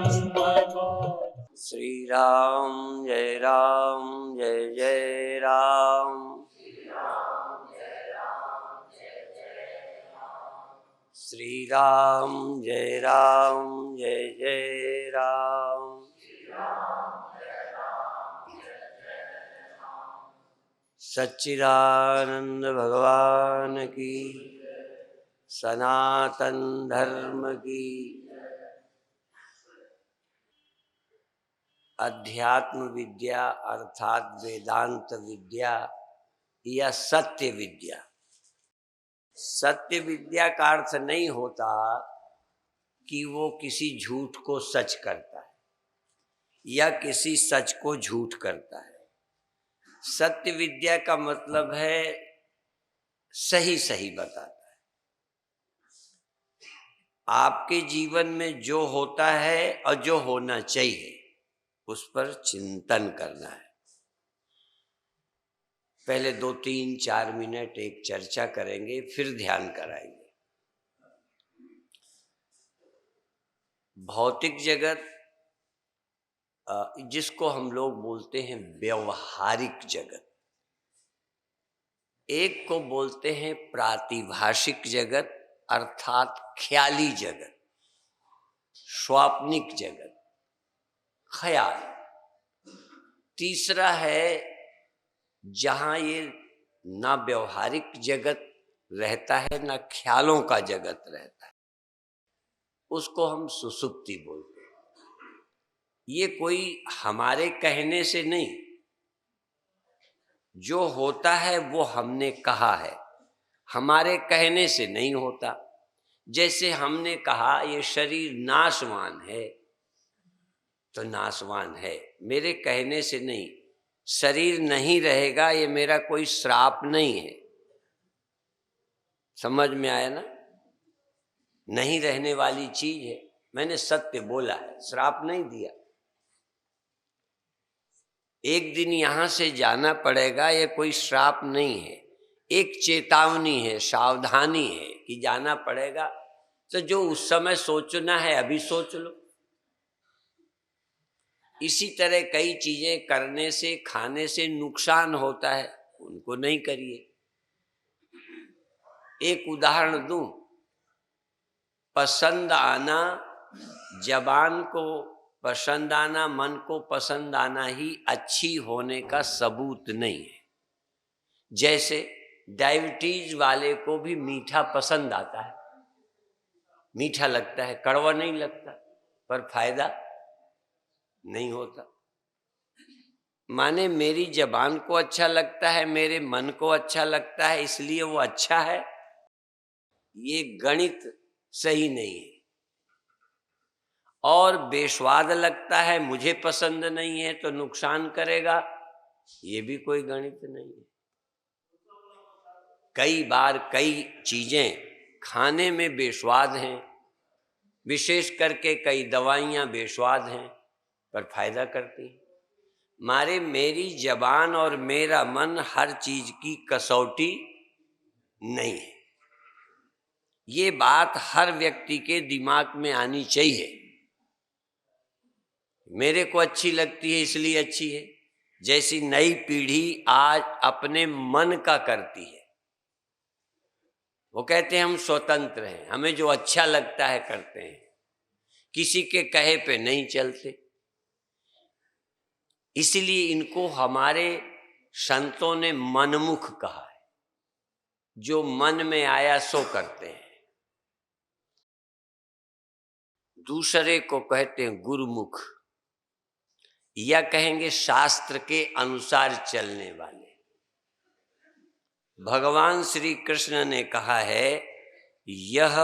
श्री राम जय जय राम। श्री राम जय जय राम। सच्चिदानंद भगवान की, सनातन धर्म की, अध्यात्म विद्या अर्थात वेदांत विद्या या सत्य विद्या। सत्य विद्या का अर्थ नहीं होता कि वो किसी झूठ को सच करता है या किसी सच को झूठ करता है। सत्य विद्या का मतलब है सही सही बताता है। आपके जीवन में जो होता है और जो होना चाहिए उस पर चिंतन करना है। पहले 2-3-4 मिनट एक चर्चा करेंगे, फिर ध्यान कराएंगे। भौतिक जगत जिसको हम लोग बोलते हैं व्यवहारिक जगत, एक को बोलते हैं प्रातिभाषिक जगत अर्थात ख्याली जगत, स्वाप्निक जगत, ख्याल। तीसरा है जहाँ ये ना व्यवहारिक जगत रहता है ना ख्यालों का जगत रहता है, उसको हम सुषुप्ति बोलते हैं। ये कोई हमारे कहने से नहीं, जो होता है वो हमने कहा है, हमारे कहने से नहीं होता। जैसे हमने कहा ये शरीर नाशवान है तो नाशवान है, मेरे कहने से नहीं। शरीर नहीं रहेगा ये मेरा कोई श्राप नहीं है। समझ में आया ना? नहीं रहने वाली चीज है, मैंने सत्य बोला है, श्राप नहीं दिया। एक दिन यहां से जाना पड़ेगा, ये कोई श्राप नहीं है, एक चेतावनी है, सावधानी है कि जाना पड़ेगा। तो जो उस समय सोचना है अभी सोच लो। इसी तरह कई चीजें करने से खाने से नुकसान होता है, उनको नहीं करिए। एक उदाहरण दूं, पसंद आना, जबान को पसंद आना, मन को पसंद आना ही अच्छी होने का सबूत नहीं है। जैसे डायबिटीज वाले को भी मीठा पसंद आता है, मीठा लगता है, कड़वा नहीं लगता, पर फायदा नहीं होता। माने मेरी जबान को अच्छा लगता है, मेरे मन को अच्छा लगता है, इसलिए वो अच्छा है, ये गणित सही नहीं है। और बेस्वाद लगता है, मुझे पसंद नहीं है तो नुकसान करेगा, ये भी कोई गणित नहीं है। कई बार कई चीजें खाने में बेस्वाद हैं, विशेष करके कई दवाइयां बेस्वाद हैं पर फायदा करती हैं। मारे मेरी जबान और मेरा मन हर चीज की कसौटी नहीं है। ये बात हर व्यक्ति के दिमाग में आनी चाहिए। मेरे को अच्छी लगती है इसलिए अच्छी है, जैसी नई पीढ़ी आज अपने मन का करती है। वो कहते हैं हम स्वतंत्र हैं, हमें जो अच्छा लगता है करते हैं, किसी के कहे पे नहीं चलते। इसलिए इनको हमारे संतों ने मनमुख कहा है, जो मन में आया सो करते हैं। दूसरे को कहते हैं गुरुमुख, या कहेंगे शास्त्र के अनुसार चलने वाले। भगवान श्री कृष्ण ने कहा है, यह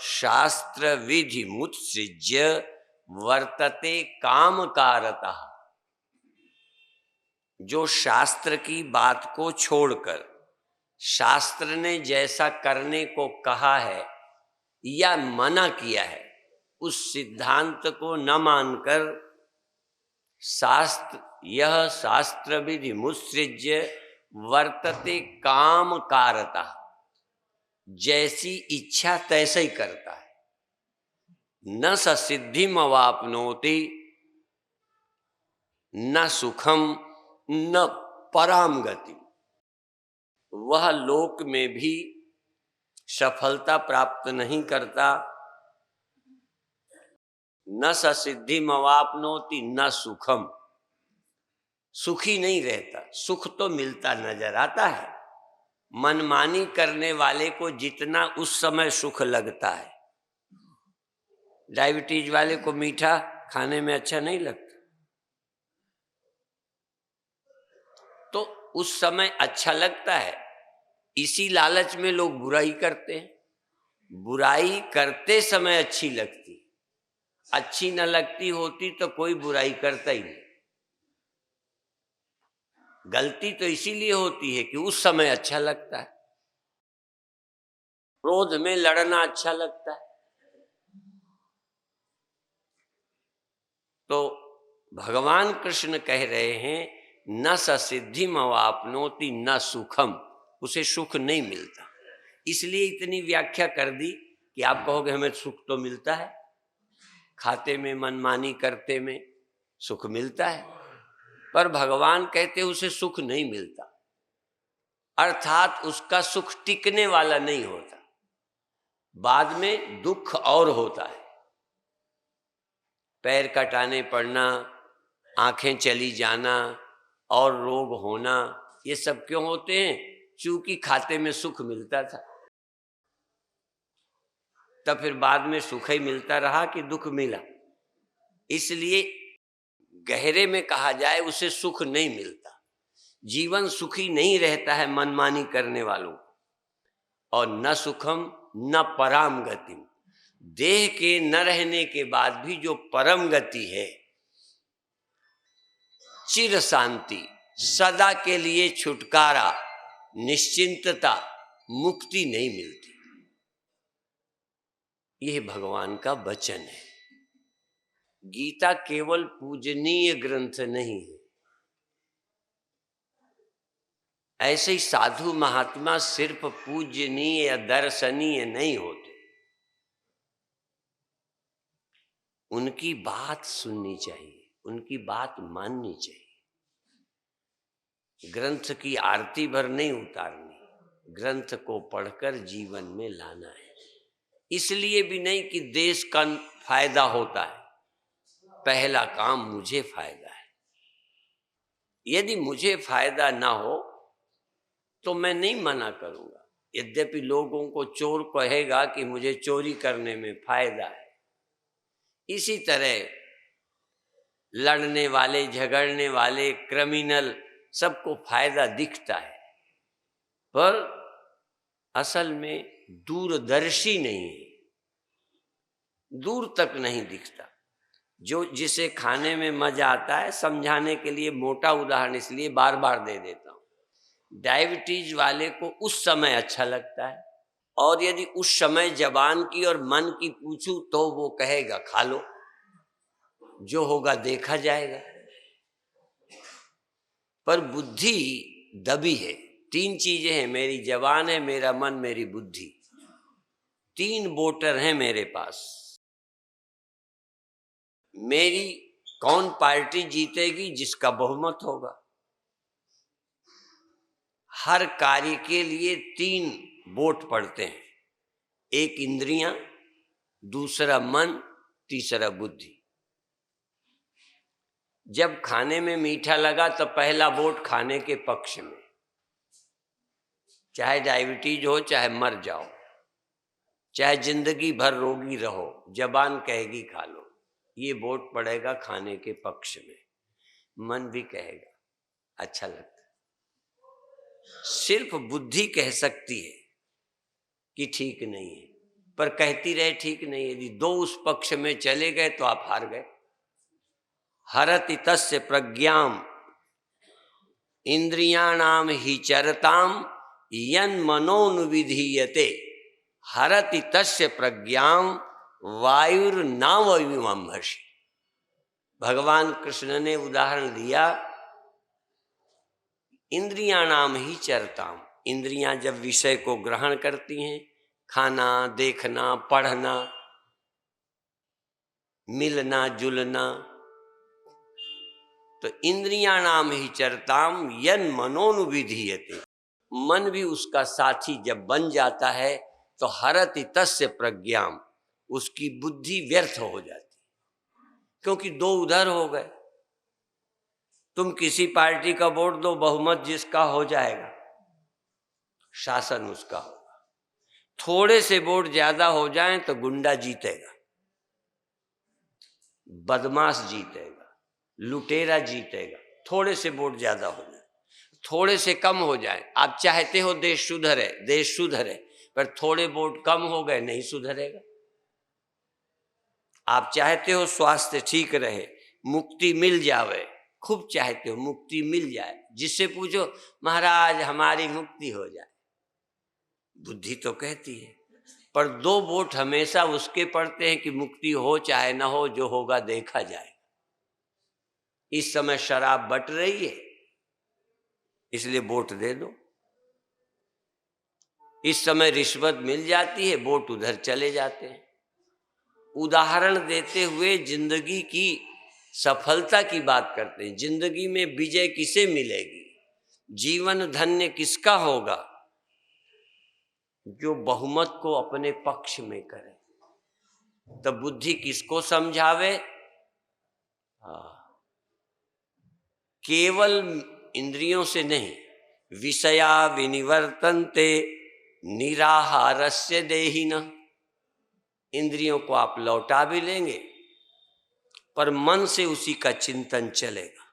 शास्त्र विधि मुत्सृज्य वर्तते कामकारतः। जो शास्त्र की बात को छोड़कर शास्त्र ने जैसा करने को कहा है या मना किया है, उस सिद्धांत को न मानकर यह शास्त्र विधि मुत्सृज्य वर्तते काम कारता, जैसी इच्छा तैसे ही करता है। न स सिद्धिमवाप्नोति न सुखम न पराम गति। वह लोक में भी सफलता प्राप्त नहीं करता। न स सिद्धिमवाप्नोति न सुखम, सुखी नहीं रहता। सुख तो मिलता नजर आता है। मनमानी करने वाले को जितना उस समय सुख लगता है, डायबिटीज वाले को मीठा खाने में अच्छा नहीं लगता, तो उस समय अच्छा लगता है। इसी लालच में लोग बुराई करते हैं। बुराई करते समय अच्छी लगती, अच्छी न लगती होती तो कोई बुराई करता ही नहीं। गलती तो इसीलिए होती है कि उस समय अच्छा लगता है। क्रोध में लड़ना अच्छा लगता है। तो भगवान कृष्ण कह रहे हैं न स सिद्धिमवाप्नोति न सुखम, उसे सुख नहीं मिलता। इसलिए इतनी व्याख्या कर दी कि आप कहोगे हमें सुख तो मिलता है, खाते में मनमानी करते में सुख मिलता है, पर भगवान कहते उसे सुख नहीं मिलता। अर्थात उसका सुख टिकने वाला नहीं होता, बाद में दुख और होता है। पैर कटाने पड़ना, आंखें चली जाना और रोग होना, ये सब क्यों होते हैं? चूंकि खाते में सुख मिलता था, तब फिर बाद में सुख ही मिलता रहा कि दुख मिला। इसलिए गहरे में कहा जाए उसे सुख नहीं मिलता। जीवन सुखी नहीं रहता है मनमानी करने वालों। और न सुखम न पराम गतिम, देह के न रहने के बाद भी जो परम गति है, चिर शांति, सदा के लिए छुटकारा, निश्चिंतता, मुक्ति नहीं मिलती। यह भगवान का वचन है। गीता केवल पूजनीय ग्रंथ नहीं है। ऐसे ही साधु महात्मा सिर्फ पूजनीय या दर्शनीय नहीं होते। उनकी बात सुननी चाहिए, उनकी बात माननी चाहिए। ग्रंथ की आरती भर नहीं उतारनी, ग्रंथ को पढ़कर जीवन में लाना है। इसलिए भी नहीं कि देश का फायदा होता है, पहला काम मुझे फायदा है। यदि मुझे फायदा ना हो तो मैं नहीं मना करूंगा। यद्यपि लोगों को चोर कहेगा कि मुझे चोरी करने में फायदा है, इसी तरह लड़ने वाले, झगड़ने वाले, क्रिमिनल, सबको फायदा दिखता है, पर असल में दूरदर्शी नहीं है, दूर तक नहीं दिखता। जो जिसे खाने में मजा आता है, समझाने के लिए मोटा उदाहरण इसलिए बार बार दे देता हूं। डायबिटीज वाले को उस समय अच्छा लगता है, और यदि उस समय जबान की और मन की पूछूं तो वो कहेगा खा लो, जो होगा देखा जाएगा। पर बुद्धि दबी है। तीन चीजें हैं, मेरी जबान है, मेरा मन, मेरी बुद्धि। तीन वोटर हैं मेरे पास। मेरी कौन पार्टी जीतेगी? जिसका बहुमत होगा। हर कार्य के लिए तीन वोट पड़ते हैं, एक इंद्रियां, दूसरा मन, तीसरा बुद्धि। जब खाने में मीठा लगा तो पहला वोट खाने के पक्ष में, चाहे डायबिटीज हो, चाहे मर जाओ, चाहे जिंदगी भर रोगी रहो, जबान कहेगी खा लो, ये वोट पड़ेगा खाने के पक्ष में। मन भी कहेगा अच्छा लगता है। सिर्फ बुद्धि कह सकती है कि ठीक नहीं है, पर कहती रहे ठीक नहीं है। यदि दो उस पक्ष में चले गए तो आप हार गए। हरति तस्य प्रज्ञाम इंद्रियाणाम ही चरताम यन मनोनुविधीयते, हरति तस्य प्रज्ञाम वायुर्नावविमंभसि। भगवान कृष्ण ने उदाहरण दिया, इंद्रियाणाम ही चरताम, इंद्रियां जब विषय को ग्रहण करती हैं, खाना, देखना, पढ़ना, मिलना जुलना। तो इंद्रियाणाम ही चरताम यन मनोनुविधीयते, मन भी उसका साथी जब बन जाता है तो हरति तस्य प्रज्ञाम, उसकी बुद्धि व्यर्थ हो जाती, क्योंकि दो उधर हो गए। तुम किसी पार्टी का वोट दो, बहुमत जिसका हो जाएगा, शासन उसका होगा। थोड़े से वोट ज्यादा हो जाएं तो गुंडा जीतेगा, बदमाश जीतेगा, लुटेरा जीतेगा। थोड़े से वोट ज्यादा हो जाए, थोड़े से कम हो जाए। आप चाहते हो देश सुधरे, देश सुधरे, पर थोड़े वोट कम हो गए, नहीं सुधरेगा। आप चाहते हो स्वास्थ्य ठीक रहे, मुक्ति मिल जावे, खूब चाहते हो मुक्ति मिल जाए, जिससे पूछो महाराज हमारी मुक्ति हो जाए, बुद्धि तो कहती है। पर दो वोट हमेशा उसके पड़ते हैं कि मुक्ति हो चाहे ना हो, जो होगा देखा जाए। इस समय शराब बट रही है, इसलिए वोट दे दो। इस समय रिश्वत मिल जाती है, वोट उधर चले जाते हैं। उदाहरण देते हुए जिंदगी की सफलता की बात करते हैं। जिंदगी में विजय किसे मिलेगी, जीवन धन्य किसका होगा, जो बहुमत को अपने पक्ष में करे। तब बुद्धि किसको समझावे? केवल इंद्रियों से नहीं, विषया विनिवर्तन्ते निराहारस्य देहिनः। इंद्रियों को आप लौटा भी लेंगे, पर मन से उसी का चिंतन चलेगा।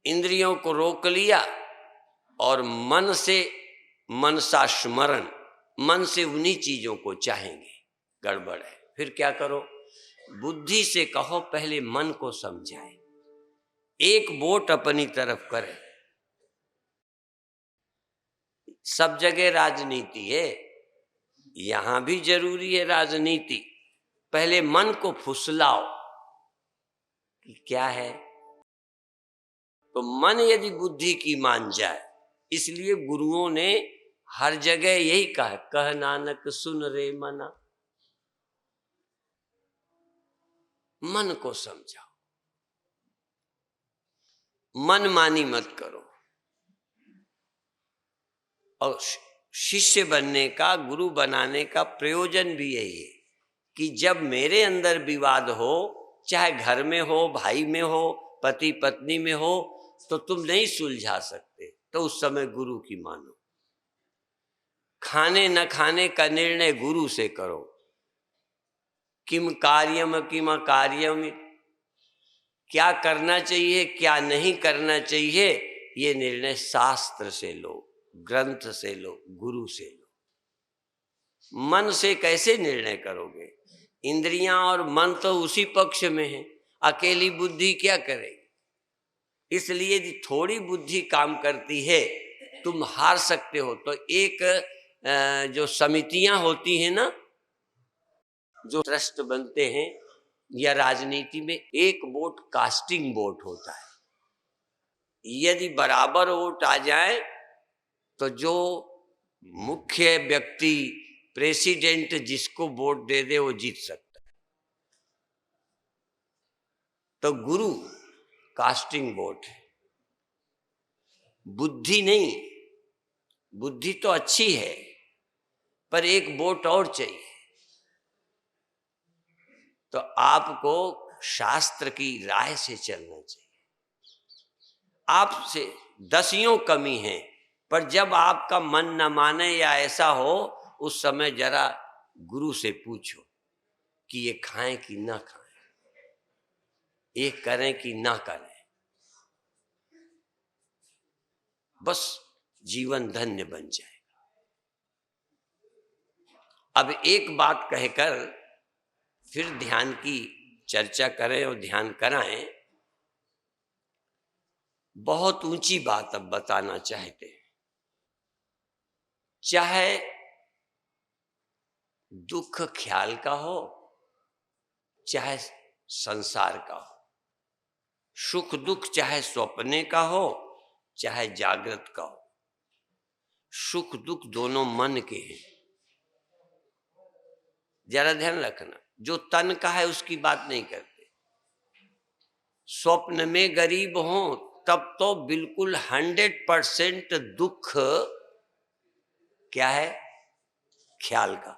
इंद्रियों को रोक लिया और मन से मनसा स्मरण, मन से उन्हीं चीजों को चाहेंगे, गड़बड़ है। फिर क्या करो? बुद्धि से कहो पहले मन को समझाए, एक वोट अपनी तरफ करे। सब जगह राजनीति है, यहां भी जरूरी है राजनीति। पहले मन को फुसलाओ कि क्या है, तो मन यदि बुद्धि की मान जाए, इसलिए गुरुओं ने हर जगह यही कहा, कह नानक सुन रे मना। मन को समझाओ, मन मानी मत करो। और शिष्य बनने का, गुरु बनाने का प्रयोजन भी यही है कि जब मेरे अंदर विवाद हो, चाहे घर में हो, भाई में हो, पति पत्नी में हो, तो तुम नहीं सुलझा सकते, तो उस समय गुरु की मानो। खाने न खाने का निर्णय गुरु से करो। किम कार्यम किम कार्यम, क्या करना चाहिए क्या नहीं करना चाहिए, ये निर्णय शास्त्र से लो, ग्रंथ से लो, गुरु से लो। मन से कैसे निर्णय करोगे? इंद्रियां और मन तो उसी पक्ष में है, अकेली बुद्धि क्या करेगी? इसलिए यदि थोड़ी बुद्धि काम करती है, तुम हार सकते हो। तो एक जो समितियां होती हैं ना, जो ट्रस्ट बनते हैं, या राजनीति में एक वोट कास्टिंग वोट होता है। यदि बराबर वोट आ जाए तो जो मुख्य व्यक्ति, प्रेसिडेंट जिसको वोट दे दे वो जीत सकता है। तो गुरु कास्टिंग वोट है, बुद्धि नहीं। बुद्धि तो अच्छी है, पर एक वोट और चाहिए। तो आपको शास्त्र की राय से चलना चाहिए। आपसे दसियों कमी है, पर जब आपका मन न माने या ऐसा हो, उस समय जरा गुरु से पूछो कि ये खाएं कि ना खाएं, ये करें कि ना करें। बस जीवन धन्य बन जाएगा। अब एक बात कहकर फिर ध्यान की चर्चा करें और ध्यान कराएं। बहुत ऊंची बात अब बताना चाहते हैं। चाहे दुख ख्याल का हो, चाहे संसार का हो, सुख दुख चाहे स्वप्ने का हो, चाहे जागृत का हो, सुख दुख दोनों मन के हैं। जरा ध्यान रखना, जो तन का है उसकी बात नहीं करते। स्वप्न में गरीब हो तब तो बिल्कुल 100% दुख क्या है, ख्याल का।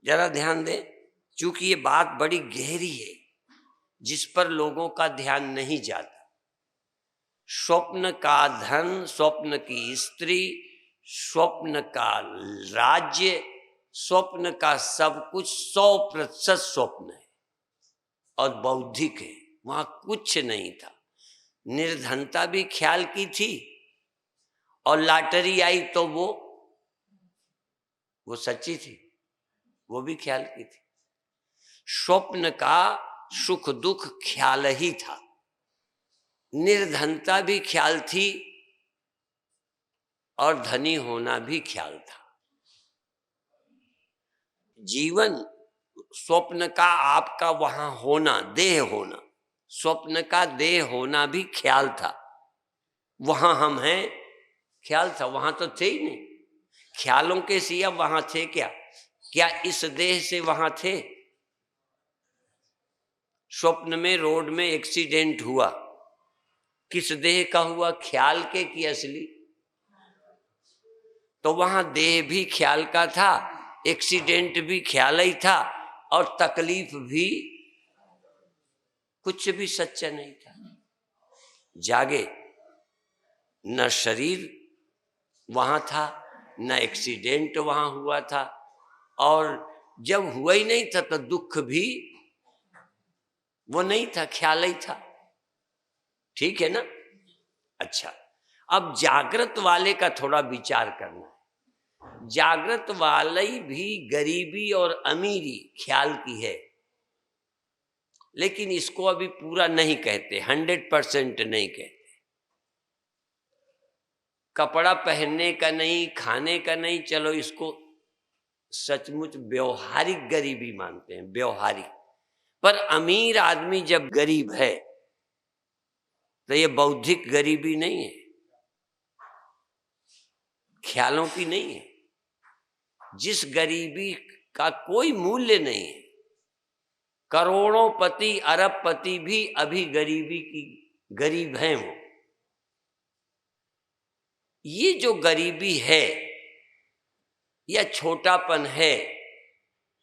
जरा ध्यान दें, क्योंकि ये बात बड़ी गहरी है जिस पर लोगों का ध्यान नहीं जाता। स्वप्न का धन, स्वप्न की स्त्री, स्वप्न का राज्य, स्वप्न का सब कुछ 100% स्वप्न है और बौद्धिक है, वहां कुछ नहीं था। निर्धनता भी ख्याल की थी और लॉटरी आई तो वो सच्ची थी, वो भी ख्याल की थी। स्वप्न का सुख दुख ख्याल ही था, निर्धनता भी ख्याल थी और धनी होना भी ख्याल था। जीवन स्वप्न का आपका वहां होना, देह होना, स्वप्न का देह होना भी ख्याल था। वहां हम हैं, ख्याल था, वहां तो थे ही नहीं। ख्यालों के सिवा वहां थे क्या? क्या इस देह से वहां थे? स्वप्न में रोड में एक्सीडेंट हुआ, किस देह का हुआ, ख्याल के कि असली? तो वहां देह भी ख्याल का था, एक्सीडेंट भी ख्याल ही था और तकलीफ भी, कुछ भी सच्चा नहीं था। जागे, न शरीर वहां था, न एक्सीडेंट वहां हुआ था, और जब हुआ ही नहीं था तो दुख भी वो नहीं था, ख्याल ही था। ठीक है ना? अच्छा, अब जागृत वाले का थोड़ा विचार करना है। जागृत वाले भी गरीबी और अमीरी ख्याल की है, लेकिन इसको अभी पूरा नहीं कहते, 100% नहीं कहते। कपड़ा पहनने का नहीं, खाने का नहीं, चलो इसको सचमुच व्यवहारिक गरीबी मानते हैं, व्यवहारिक। पर अमीर आदमी जब गरीब है तो ये बौद्धिक गरीबी नहीं है, ख्यालों की नहीं है। जिस गरीबी का कोई मूल्य नहीं है, करोड़ों पति अरबपति भी अभी गरीबी की गरीब हैं वो। ये जो गरीबी है या छोटापन है,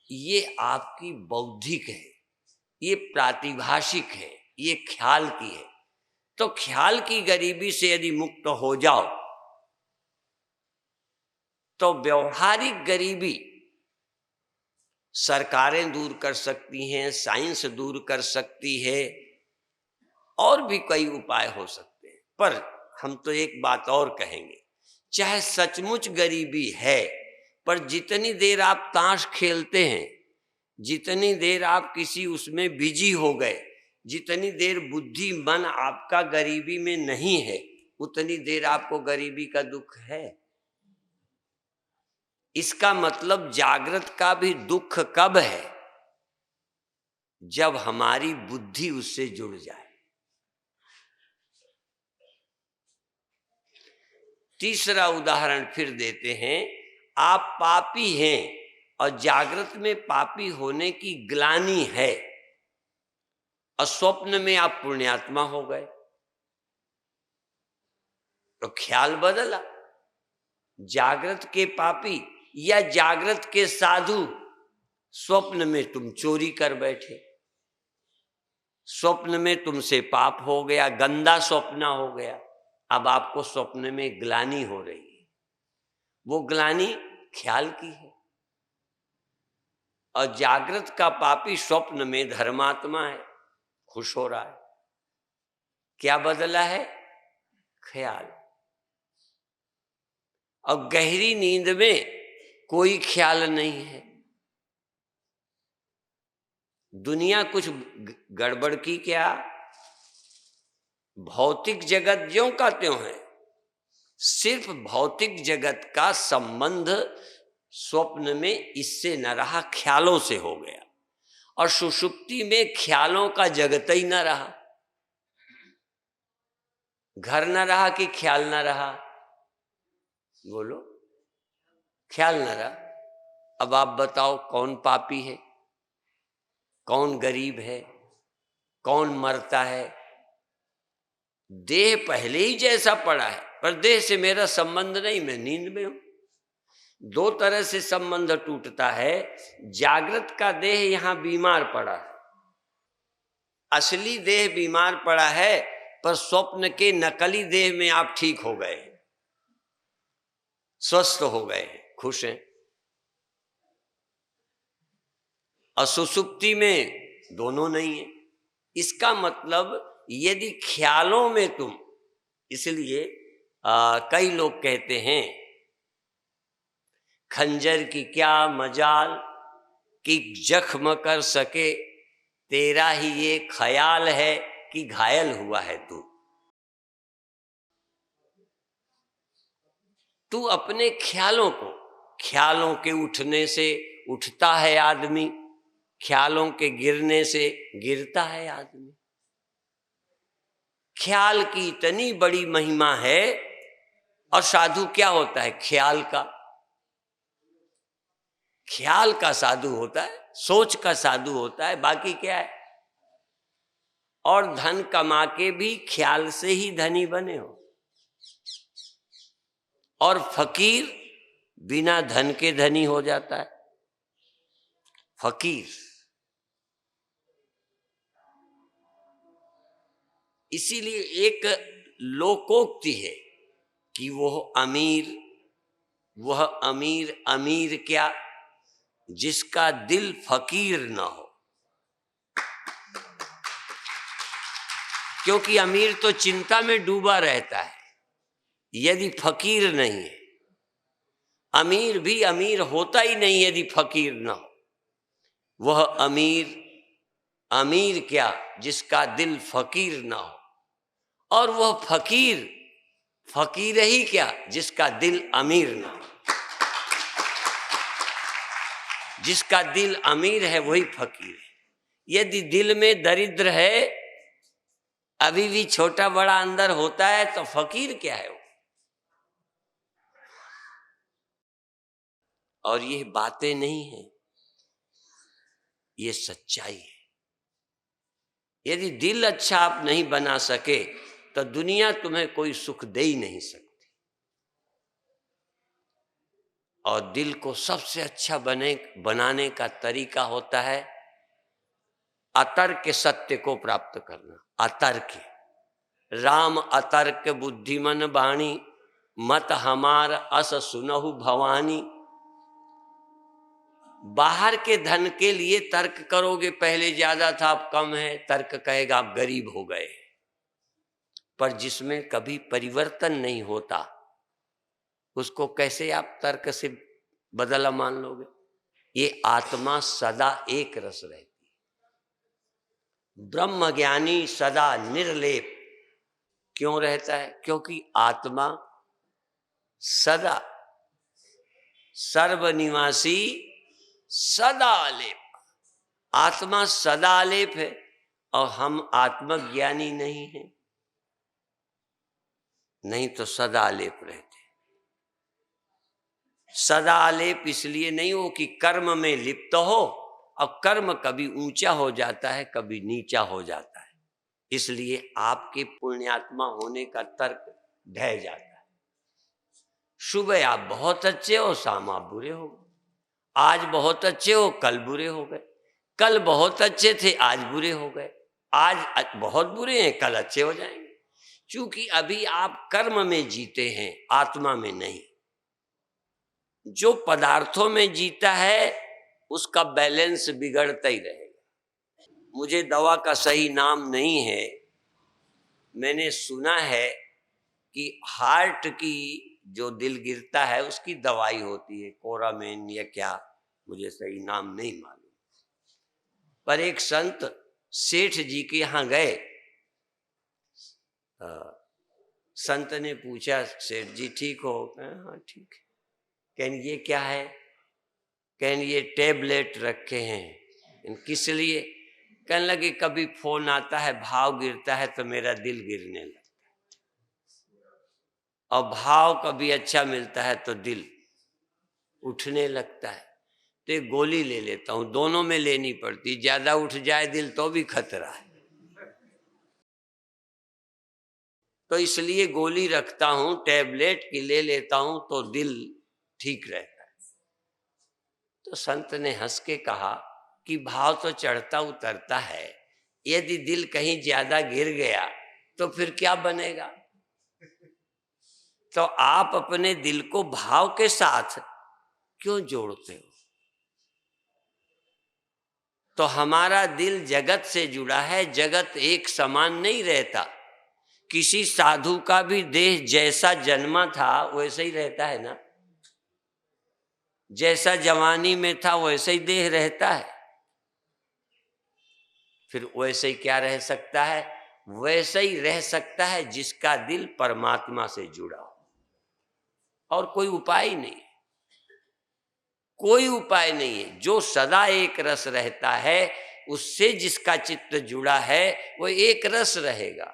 ये आपकी बौद्धिक है, ये प्रातिभाषिक है, ये ख्याल की है। तो ख्याल की गरीबी से यदि मुक्त हो जाओ तो व्यवहारिक गरीबी सरकारें दूर कर सकती हैं, साइंस दूर कर सकती है, और भी कई उपाय हो सकते हैं। पर हम तो एक बात और कहेंगे, चाहे सचमुच गरीबी है, पर जितनी देर आप ताश खेलते हैं, जितनी देर आप किसी उसमें बिजी हो गए, जितनी देर बुद्धि मन आपका गरीबी में नहीं है, उतनी देर आपको गरीबी का दुख है। इसका मतलब जागृत का भी दुख कब है? जब हमारी बुद्धि उससे जुड़ जाए। तीसरा उदाहरण फिर देते हैं। आप पापी हैं और जागृत में पापी होने की ग्लानि है, और स्वप्न में आप पुण्यात्मा हो गए, तो ख्याल बदला। जागृत के पापी या जागृत के साधु, स्वप्न में तुम चोरी कर बैठे, स्वप्न में तुमसे पाप हो गया, गंदा स्वप्न हो गया। अब आपको स्वप्न में ग्लानि हो रही है, वो ग्लानि ख्याल की है। और जागृत का पापी स्वप्न में धर्मात्मा है, खुश हो रहा है। क्या बदला है? ख्याल। और गहरी नींद में कोई ख्याल नहीं है, दुनिया कुछ गड़बड़ की क्या, भौतिक जगत ज्यों का त्यों है। सिर्फ भौतिक जगत का संबंध स्वप्न में इससे न रहा, ख्यालों से हो गया। और सुषुप्ति में ख्यालों का जगत ही न रहा। घर न रहा कि ख्याल न रहा? बोलो, ख्याल न रहा। अब आप बताओ कौन पापी है, कौन गरीब है, कौन मरता है? देह पहले ही जैसा पड़ा है, पर देह से मेरा संबंध नहीं, मैं नींद में हूं। दो तरह से संबंध टूटता है। जागृत का देह यहां बीमार पड़ा है, असली देह बीमार पड़ा है, पर स्वप्न के नकली देह में आप ठीक हो गए, स्वस्थ हो गए, खुश हैं। और सुसुप्ति में दोनों नहीं है। इसका मतलब यदि ख्यालों में तुम, इसलिए कई लोग कहते हैं खंजर की क्या मजाल कि जख्म कर सके, तेरा ही ये ख्याल है कि घायल हुआ है तू। तू अपने ख्यालों को, ख्यालों के उठने से उठता है आदमी, ख्यालों के गिरने से गिरता है आदमी। ख्याल की इतनी बड़ी महिमा है। और साधु क्या होता है? ख्याल का साधु होता है, सोच का साधु होता है, बाकी क्या है? और धन कमा के भी ख्याल से ही धनी बने हो। और फकीर बिना धन के धनी हो जाता है। फकीर, इसीलिए एक लोकोक्ति है कि वह अमीर अमीर क्या, जिसका दिल फकीर ना हो। क्योंकि अमीर तो चिंता में डूबा रहता है, यदि फकीर नहीं है। अमीर भी अमीर होता ही नहीं यदि फकीर ना हो। वह अमीर क्या, जिसका दिल फकीर ना हो। और वह फकीर ही क्या, जिसका दिल अमीर ना हो। जिसका दिल अमीर है वही फकीर है। यदि दिल में दरिद्र है, अभी भी छोटा बड़ा अंदर होता है, तो फकीर क्या है वो? और ये बातें नहीं है, ये सच्चाई है। यदि दिल अच्छा आप नहीं बना सके तो दुनिया तुम्हें कोई सुख दे ही नहीं सकती। और दिल को सबसे अच्छा बनाने का तरीका होता है अतर्क सत्य को प्राप्त करना। अतर्क, राम अतर्क बुद्धिमन बाणी, मत हमार अस सुनहु भवानी। बाहर के धन के लिए तर्क करोगे, पहले ज्यादा था अब कम है, तर्क कहेगा आप गरीब हो गए। पर जिसमें कभी परिवर्तन नहीं होता, उसको कैसे आप तर्क से बदला मान लोगे? ये आत्मा सदा एक रस रहती है। ब्रह्म ज्ञानी सदा निर्लेप क्यों रहता है? क्योंकि आत्मा सदा सर्वनिवासी सदा आलेप। आत्मा सदा आलेप है और हम आत्मज्ञानी नहीं हैं, नहीं तो सदा आलेप रहते। सदा आलेप इसलिए नहीं हो कि कर्म में लिप्त हो, और कर्म कभी ऊंचा हो जाता है, कभी नीचा हो जाता है। इसलिए आपके पुण्यात्मा होने का तर्क ढह जाता है। सुबह आप बहुत अच्छे हो, शाम आप बुरे हो गए। आज बहुत अच्छे हो, कल बुरे हो गए। कल बहुत अच्छे थे, आज बुरे हो गए। आज बहुत बुरे हैं, कल अच्छे हो जाएंगे। क्योंकि अभी आप कर्म में जीते हैं, आत्मा में नहीं। जो पदार्थों में जीता है उसका बैलेंस बिगड़ता ही रहेगा। मुझे दवा का सही नाम नहीं है, मैंने सुना है कि हार्ट की जो दिल गिरता है उसकी दवाई होती है, कोरामेन या क्या, मुझे सही नाम नहीं मालूम। पर एक संत सेठ जी के यहाँ गए, संत ने पूछा, सेठ जी ठीक हो? हाँ ठीक है। कहने ये क्या है? कहने ये टेबलेट रखे हैं। किस लिए? कहने लगे कभी फोन आता है, भाव गिरता है तो मेरा दिल गिरने लगता है, और भाव कभी अच्छा मिलता है तो दिल उठने लगता है। तो एक गोली ले लेता हूं, दोनों में लेनी पड़ती, ज्यादा उठ जाए दिल तो भी खतरा है, तो इसलिए गोली रखता हूं, टैबलेट की ले लेता हूं तो दिल ठीक रहता है। तो संत ने हंस के कहा कि भाव तो चढ़ता उतरता है, यदि दिल कहीं ज्यादा गिर गया तो फिर क्या बनेगा? तो आप अपने दिल को भाव के साथ क्यों जोड़ते हो? तो हमारा दिल जगत से जुड़ा है, जगत एक समान नहीं रहता। किसी साधु का भी देह जैसा जन्मा था वैसे ही रहता है ना, जैसा जवानी में था वैसे ही देह रहता है। फिर वैसे ही क्या रह सकता है? वैसे ही रह सकता है जिसका दिल परमात्मा से जुड़ा हो, और कोई उपाय नहीं, कोई उपाय नहीं है। जो सदा एक रस रहता है, उससे जिसका चित्त जुड़ा है वो एक रस रहेगा।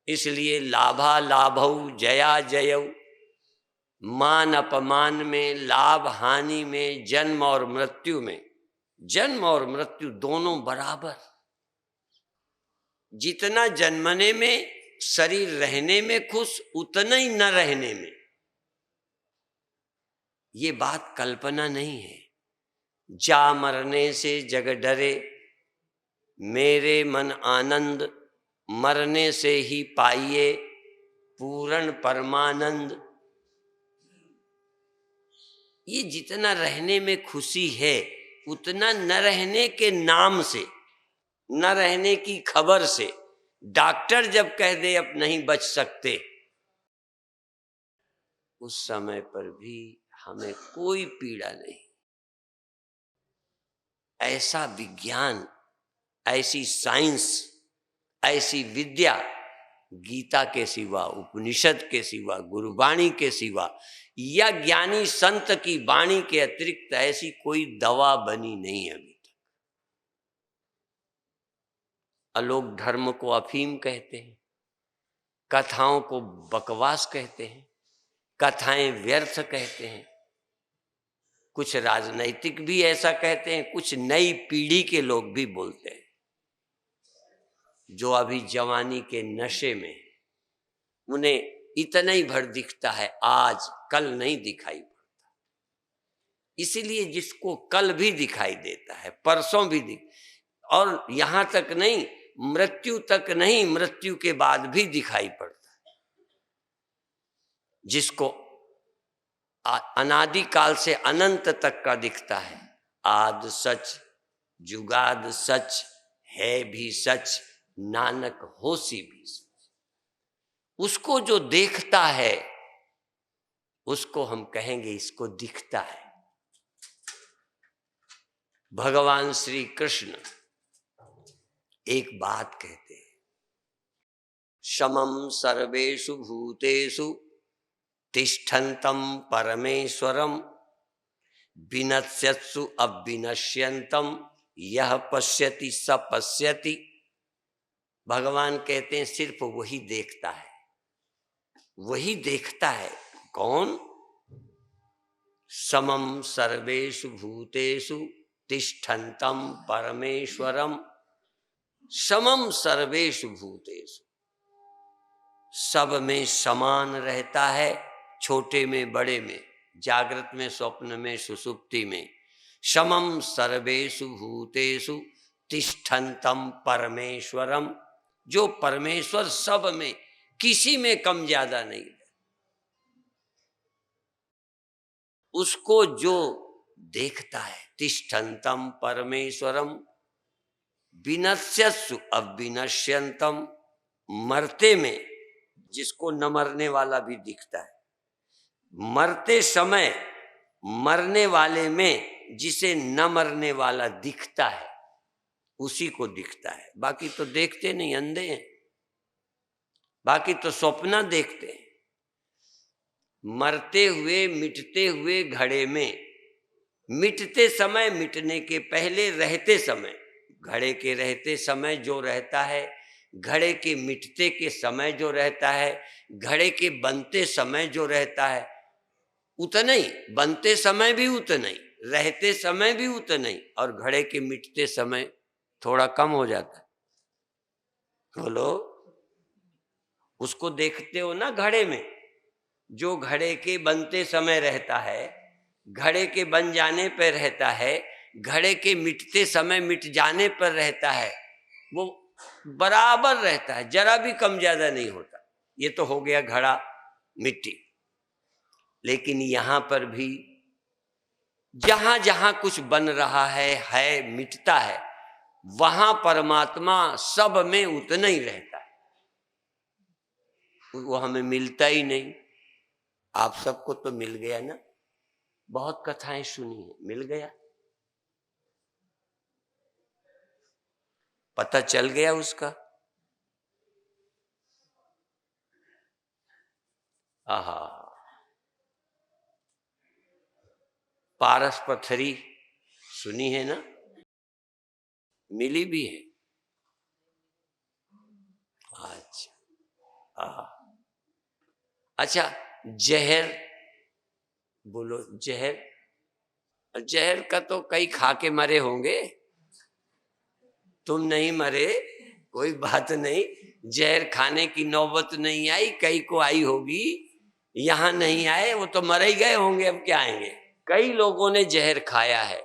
इसलिए लाभा लाभौ जया जयौ, मान अपमान में, लाभ हानि में, जन्म और मृत्यु में, जन्म और मृत्यु दोनों बराबर। जितना जन्मने में, शरीर रहने में खुश, उतना ही न रहने में। ये बात कल्पना नहीं है। जा मरने से जग डरे, मेरे मन आनंद, मरने से ही पाइए पूर्ण परमानंद। ये जितना रहने में खुशी है, उतना न रहने के नाम से, न रहने की खबर से, डॉक्टर जब कह दे अब नहीं बच सकते, उस समय पर भी हमें कोई पीड़ा नहीं। ऐसा विज्ञान, ऐसी साइंस, ऐसी विद्या गीता के सिवा, उपनिषद के सिवा, गुरुवाणी के सिवा या ज्ञानी संत की वाणी के अतिरिक्त ऐसी कोई दवा बनी नहीं अभी तक। लोग धर्म को अफीम कहते हैं, कथाओं को बकवास कहते हैं, कथाएं व्यर्थ कहते हैं, कुछ राजनैतिक भी ऐसा कहते हैं, कुछ नई पीढ़ी के लोग भी बोलते हैं जो अभी जवानी के नशे में, उन्हें इतना ही भर दिखता है, आज कल नहीं दिखाई पड़ता। इसीलिए जिसको कल भी दिखाई देता है, परसों भी और यहां तक नहीं, मृत्यु तक नहीं, मृत्यु के बाद भी दिखाई पड़ता है। जिसको अनादिकाल से अनंत तक का दिखता है, आद सच जुगाद सच, है भी सच नानक होसी भी सच। उसको जो देखता है उसको हम कहेंगे इसको दिखता है। भगवान श्री कृष्ण एक बात कहते हैं, समम सर्वेषु भूतेषु तिष्ठन्तं परमेश्वरम विनश्यत्सु अविनश्यन्तं यह पश्यति स पश्यति। भगवान कहते हैं सिर्फ वही देखता है, वही देखता है। कौन? समम सर्वेषु भूतेषु तिष्ठन्तं परमेश्वरम। समम सर्वेषु भूतेषु, सब में समान रहता है, छोटे में बड़े में, जागृत में स्वप्न में सुषुप्ति में। समम सर्वेषु भूतेषु तिष्ठन्तं परमेश्वरम, जो परमेश्वर सब में, किसी में कम ज्यादा नहीं है। उसको जो देखता है, तिष्ठन्तं परमेश्वरम विनश्यत्सु अविनश्यन्तं, मरते में जिसको न मरने वाला भी दिखता है, मरते समय मरने वाले में जिसे न मरने वाला दिखता है उसी को दिखता है। बाकी तो देखते नहीं, अंधे हैं, बाकी तो स्वप्न देखते हैं। मरते हुए मिटते हुए घड़े में, मिटते समय, मिटने के पहले, रहते समय, घड़े के रहते समय जो रहता है, घड़े के मिटते के समय जो रहता है, घड़े के बनते समय जो रहता है, उतना ही, बनते समय भी उतना ही, रहते समय भी उतना ही, और घड़े के मिटते समय थोड़ा कम हो जाता है। बोलो, उसको देखते हो ना घड़े में, जो घड़े के बनते समय रहता है, घड़े के बन जाने पर रहता है, घड़े के मिटते समय मिट जाने पर रहता है, वो बराबर रहता है, जरा भी कम ज्यादा नहीं होता। ये तो हो गया घड़ा मिट्टी। लेकिन यहां पर भी जहां जहां कुछ बन रहा है मिटता है, वहां परमात्मा सब में उतना ही रहता है, वो हमें मिलता ही नहीं। आप सबको तो मिल गया ना, बहुत कथाएं सुनी है, मिल गया, पता चल गया उसका। आहा, पारस पथरी सुनी है ना, मिली भी है। अच्छा, अच्छा, जहर बोलो, जहर, जहर का तो कई खा के मरे होंगे, तुम नहीं मरे, कोई बात नहीं, जहर खाने की नौबत नहीं आई, कई को आई होगी, यहां नहीं आए, वो तो मर ही गए होंगे, अब क्या आएंगे। कई लोगों ने जहर खाया है,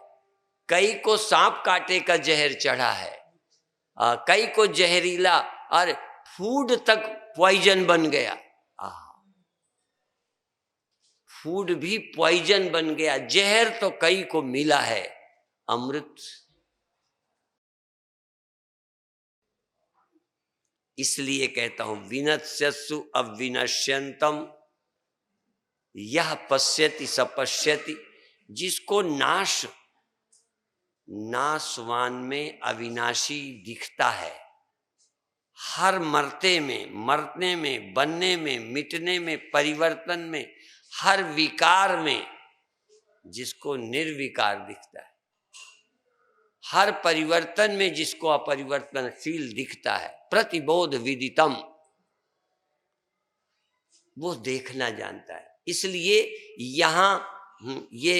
कई को सांप काटे का जहर चढ़ा है, कई को जहरीला और फूड तक पॉइजन बन गया, फूड भी पॉइजन बन गया, जहर तो कई को मिला है, अमृत। इसलिए कहता हूं विनश्यत्सु अविनश्यंतम, यह पश्यति सपश्यति, जिसको नाशवान में अविनाशी दिखता है, हर मरते में बनने में मिटने में परिवर्तन में, हर विकार में जिसको निर्विकार दिखता है, हर परिवर्तन में जिसको अपरिवर्तनशील दिखता है, प्रतिबोध विदितम, वो देखना जानता है। इसलिए यहां ये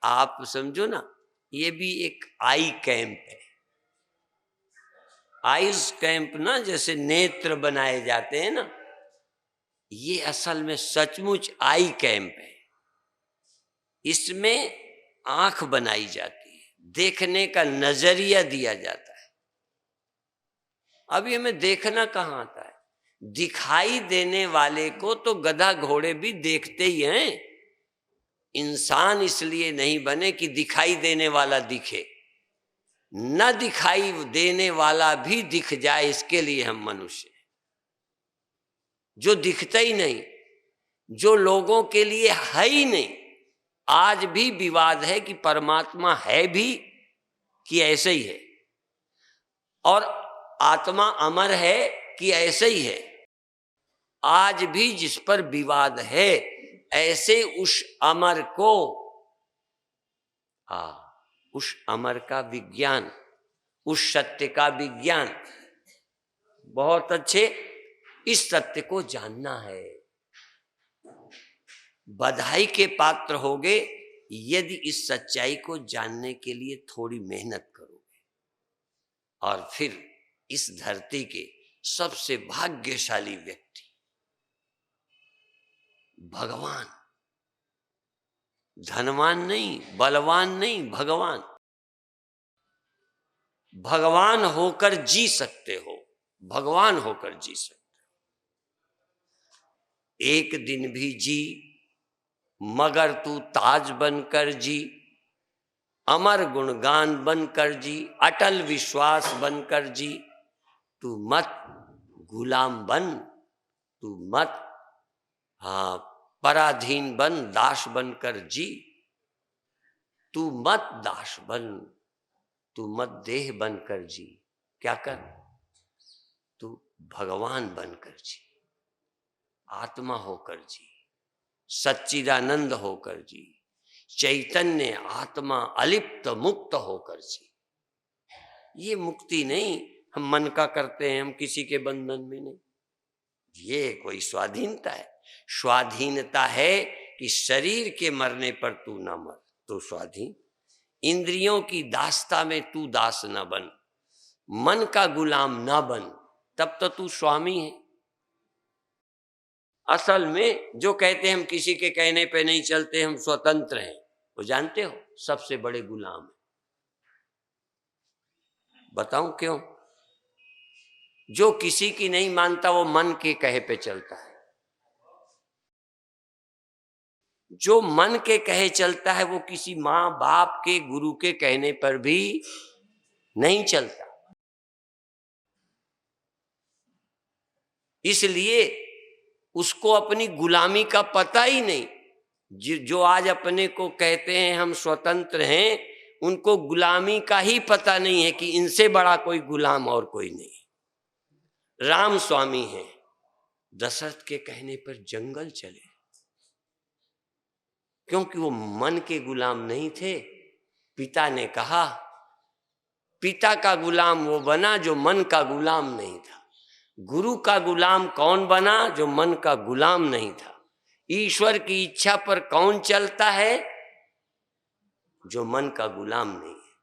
आप समझो ना, ये भी एक आई कैंप है। आइज कैंप ना, जैसे नेत्र बनाए जाते हैं ना, ये असल में सचमुच आई कैंप है। इसमें आंख बनाई जाती है, देखने का नजरिया दिया जाता है। अभी हमें देखना कहाँ आता है, दिखाई देने वाले को तो गधा घोड़े भी देखते ही हैं। इंसान इसलिए नहीं बने कि दिखाई देने वाला दिखे, न दिखाई देने वाला भी दिख जाए, इसके लिए हम मनुष्य हैं। जो दिखता ही नहीं, जो लोगों के लिए है ही नहीं, आज भी विवाद है कि परमात्मा है भी कि ऐसे ही है, और आत्मा अमर है कि ऐसे ही है। आज भी जिस पर विवाद है, ऐसे उस अमर को, उस अमर का विज्ञान, उस सत्य का विज्ञान, बहुत अच्छे, इस सत्य को जानना है। बधाई के पात्र होगे यदि इस सच्चाई को जानने के लिए थोड़ी मेहनत करोगे, और फिर इस धरती के सबसे भाग्यशाली व्यक्ति भगवान, धनवान नहीं, बलवान नहीं, भगवान, भगवान होकर जी सकते हो, भगवान होकर जी सकते हो। एक दिन भी जी मगर तू ताज बनकर जी, अमर गुणगान बनकर जी, अटल विश्वास बनकर जी, तू मत गुलाम बन, तू मत पराधीन बन, दास बनकर जी, तू मत दास बन, तू मत देह बनकर जी, क्या कर, तू भगवान बनकर जी, आत्मा होकर जी, सच्चिदानंद होकर जी, चैतन्य आत्मा अलिप्त मुक्त होकर जी। ये मुक्ति नहीं हम मन का करते हैं, हम किसी के बंधन में नहीं, ये कोई स्वाधीनता है। स्वाधीनता है कि शरीर के मरने पर तू ना मर, तो स्वाधीन। इंद्रियों की दास्ता में तू दास न बन, मन का गुलाम न बन, तब तो तू स्वामी है। असल में जो कहते हैं हम किसी के कहने पे नहीं चलते, हम स्वतंत्र हैं, वो जानते हो सबसे बड़े गुलाम है। बताऊं क्यों? जो किसी की नहीं मानता वो मन के कहे पे चलता है, जो मन के कहे चलता है वो किसी माँ बाप के गुरु के कहने पर भी नहीं चलता। इसलिए उसको अपनी गुलामी का पता ही नहीं। जो आज अपने को कहते हैं हम स्वतंत्र हैं, उनको गुलामी का ही पता नहीं है कि इनसे बड़ा कोई गुलाम और कोई नहीं। राम स्वामी हैं, दशरथ के कहने पर जंगल चले, क्योंकि वो मन के गुलाम नहीं थे। पिता ने कहा, पिता का गुलाम वो बना जो मन का गुलाम नहीं था। गुरु का गुलाम कौन बना? जो मन का गुलाम नहीं था। ईश्वर की इच्छा पर कौन चलता है? जो मन का गुलाम नहीं है।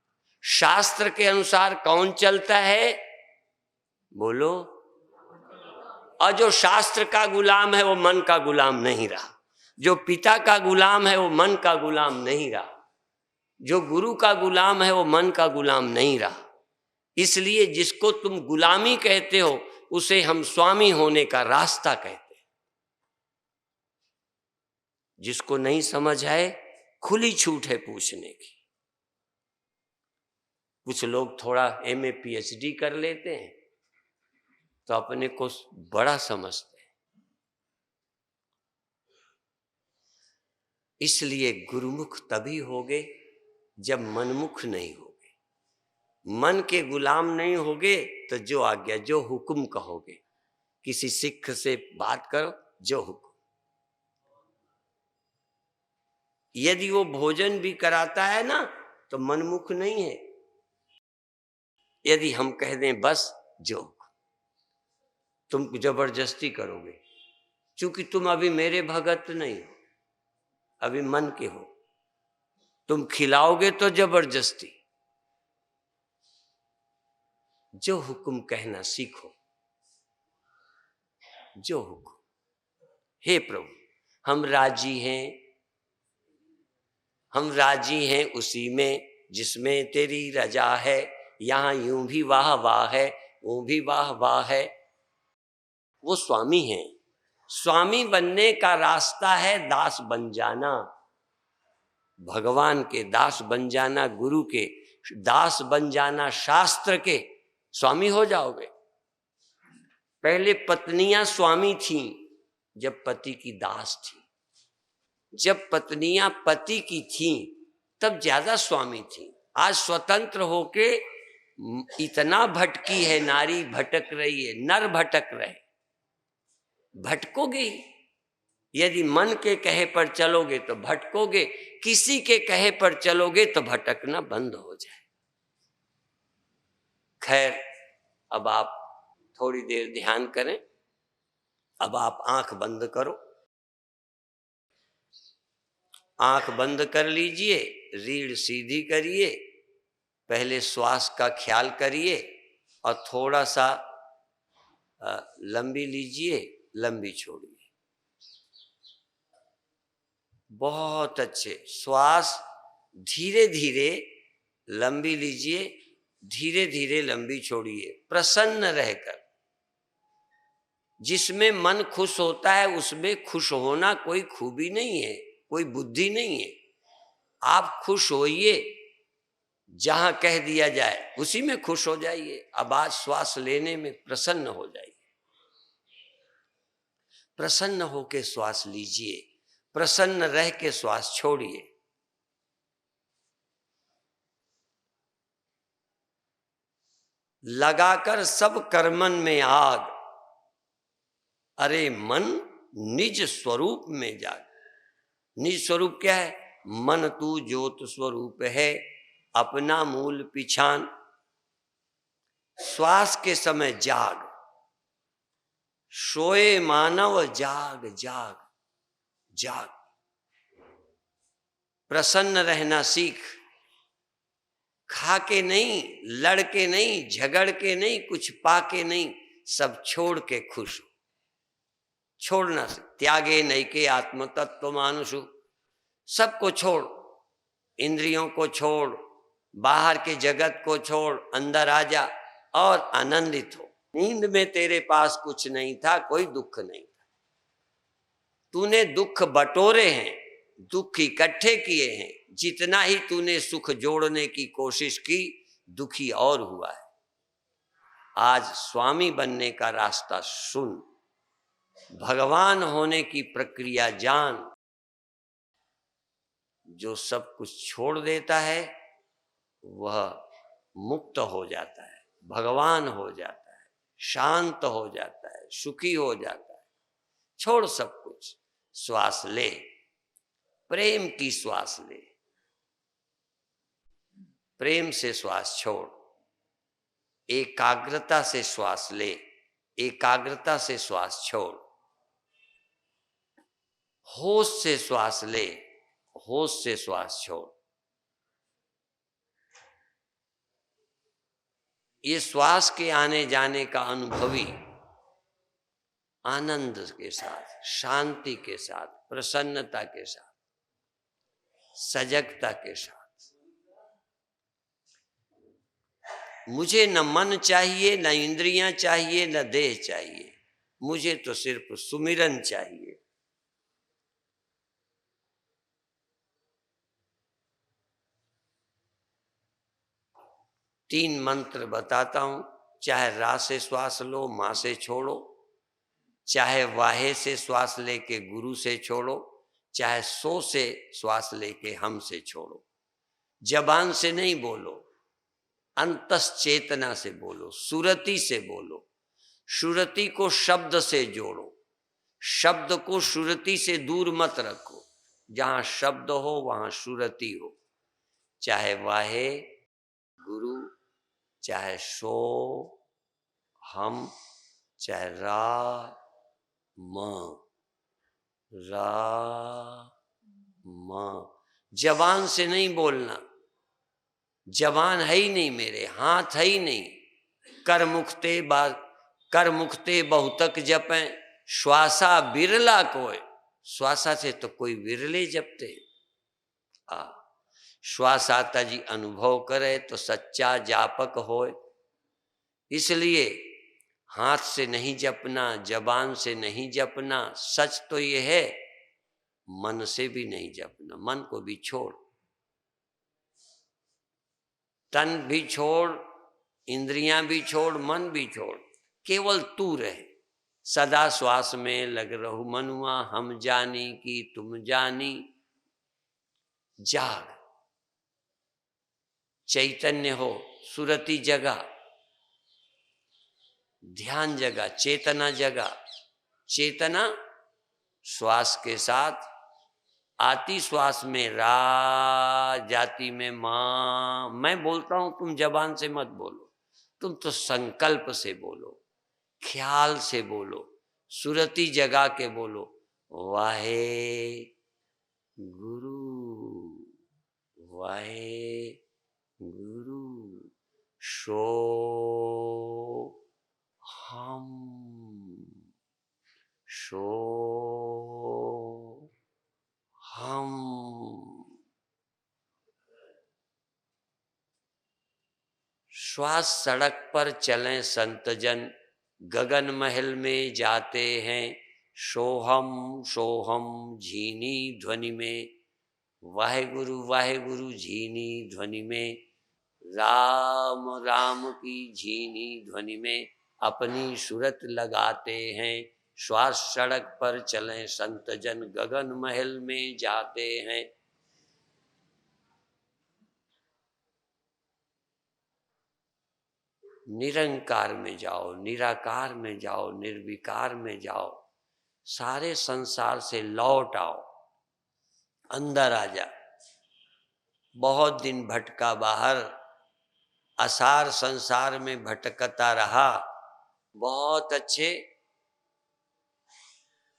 शास्त्र के अनुसार कौन चलता है? बोलो। और जो शास्त्र का गुलाम है वो मन का गुलाम नहीं रहा। जो पिता का गुलाम है वो मन का गुलाम नहीं रहा। जो गुरु का गुलाम है वो मन का गुलाम नहीं रहा। इसलिए जिसको तुम गुलामी कहते हो उसे हम स्वामी होने का रास्ता कहते हैं। जिसको नहीं समझ आए, खुली छूट है पूछने की। कुछ लोग थोड़ा MA PhD कर लेते हैं तो अपने को बड़ा समझते हैं। इसलिए गुरुमुख तभी होगे जब मनमुख नहीं होगे। मन के गुलाम नहीं होगे तो जो आज्ञा, जो हुक्म कहोगे। किसी सिख से बात करो, जो हुक्म। यदि वो भोजन भी कराता है ना तो मनमुख नहीं है। यदि हम कह दें बस, जो तुम जबरदस्ती करोगे, क्योंकि तुम अभी मेरे भगत नहीं हो, अभी मन के हो। तुम खिलाओगे तो जबरदस्ती। जो हुक्म कहना सीखो, जो हुक्म। हे प्रभु, हम राजी हैं, हम राजी हैं उसी में जिसमें तेरी रजा है। यहाँ यूं भी वाह वाह है, वो भी वाह वाह है। वो स्वामी हैं। स्वामी बनने का रास्ता है दास बन जाना। भगवान के दास बन जाना, गुरु के दास बन जाना, शास्त्र के स्वामी हो जाओगे। पहले पत्नियां स्वामी थीं जब पति की दास थी। जब पत्नियां पति की थीं तब ज्यादा स्वामी थीं। आज स्वतंत्र होके इतना भटकी है नारी, भटक रही है, नर भटक रहे। भटकोगे ही। यदि मन के कहे पर चलोगे तो भटकोगे, किसी के कहे पर चलोगे तो भटकना बंद हो जाए। खैर, अब आप थोड़ी देर ध्यान करें। अब आप आंख बंद करो, आंख बंद कर लीजिए, रीढ़ सीधी करिए। पहले श्वास का ख्याल करिए और थोड़ा सा लंबी लीजिए, लंबी छोड़िए। बहुत अच्छे। श्वास धीरे धीरे लंबी लीजिए, धीरे धीरे लंबी छोड़िए, प्रसन्न रहकर। जिसमें मन खुश होता है उसमें खुश होना कोई खूबी नहीं है, कोई बुद्धि नहीं है। आप खुश होइए, जहां कह दिया जाए उसी में खुश हो जाइए। अब आज श्वास लेने में प्रसन्न हो जाइए। प्रसन्न होके श्वास लीजिए, प्रसन्न रह के श्वास छोड़िए। लगाकर सब कर्मन में आग, अरे मन निज स्वरूप में जाग। निज स्वरूप क्या है? मन तू ज्योत स्वरूप है, अपना मूल पिछान। श्वास के समय जाग, सोए मानव जाग जाग जाग। प्रसन्न रहना सीख। खा के नहीं, लड़ के नहीं, झगड़ के नहीं, कुछ पा के नहीं, सब छोड़ के खुश हो। छोड़ना से त्यागे नैके आत्म तत्व मानुषु, सबको छोड़, इंद्रियों को छोड़, बाहर के जगत को छोड़, अंदर आ जा और आनंदित हो। नींद में तेरे पास कुछ नहीं था, कोई दुख नहीं था, तूने दुख बटोरे हैं, दुख इकट्ठे किए हैं। जितना ही तूने सुख जोड़ने की कोशिश की, दुखी और हुआ है। आज स्वामी बनने का रास्ता सुन, भगवान होने की प्रक्रिया जान। जो सब कुछ छोड़ देता है वह मुक्त हो जाता है, भगवान हो जाता है, शांत हो जाता है, सुखी हो जाता है। छोड़ सब कुछ, श्वास ले, प्रेम की श्वास ले, प्रेम से श्वास छोड़, एकाग्रता से श्वास ले, एकाग्रता से श्वास छोड़, होश से श्वास ले, होश से श्वास छोड़। ये श्वास के आने जाने का अनुभवी आनंद के साथ, शांति के साथ, प्रसन्नता के साथ, सजगता के साथ। मुझे न मन चाहिए, न इंद्रियां चाहिए, न देह चाहिए, मुझे तो सिर्फ सुमिरन चाहिए। तीन मंत्र बताता हूं, चाहे रा से श्वास लो, मां से छोड़ो, चाहे वाहे से श्वास लेके गुरु से छोड़ो, चाहे सो से श्वास लेके हम से छोड़ो। जबान से नहीं बोलो, अंतस चेतना से बोलो, सुरति से बोलो। सुरति को शब्द से जोड़ो, शब्द को सुरति से दूर मत रखो। जहां शब्द हो वहां सुरति हो। चाहे वाहे गुरु, चाहे सो हम, चाहे रा म, रा म। जबान से नहीं बोलना, जबान है ही नहीं मेरे, हाथ है ही नहीं। कर मुखते बहुतक जपें, श्वासा बिरला कोय। श्वासा से तो कोई विरले जपते। श्वासा तजी अनुभव करे तो सच्चा जापक होए। इसलिए हाथ से नहीं जपना, जबान से नहीं जपना। सच तो ये है, मन से भी नहीं जपना। मन को भी छोड़, तन भी छोड़, इंद्रियां भी छोड़, मन भी छोड़, केवल तू रहे। सदा श्वास में लग रहु मनुआ, हम जानी कि तुम जानी। जाग, चैतन्य हो, सुरति जगा, ध्यान जगा, चेतना जगा। चेतना श्वास के साथ आती, श्वास में रा, जाती में मां। मैं बोलता हूं, तुम जबान से मत बोलो, तुम तो संकल्प से बोलो, ख्याल से बोलो, सुरति जगा के बोलो। वाहे गुरु, वाहे गुरु, सो हम, सो हम। श्वास सड़क पर चलें संतजन, गगन महल में जाते हैं सोहम सोहम झीनी ध्वनि में। वाहेगुरु झीनी ध्वनि में, राम राम की झीनी ध्वनि में अपनी सूरत लगाते हैं। श्वास सड़क पर चलें संतजन, गगन महल में जाते हैं। निरंकार में जाओ, निराकार में जाओ, निर्विकार में जाओ। सारे संसार से लौट आओ, अंदर आ जा। बहुत दिन भटका बाहर, असार संसार में भटकता रहा। बहुत अच्छे,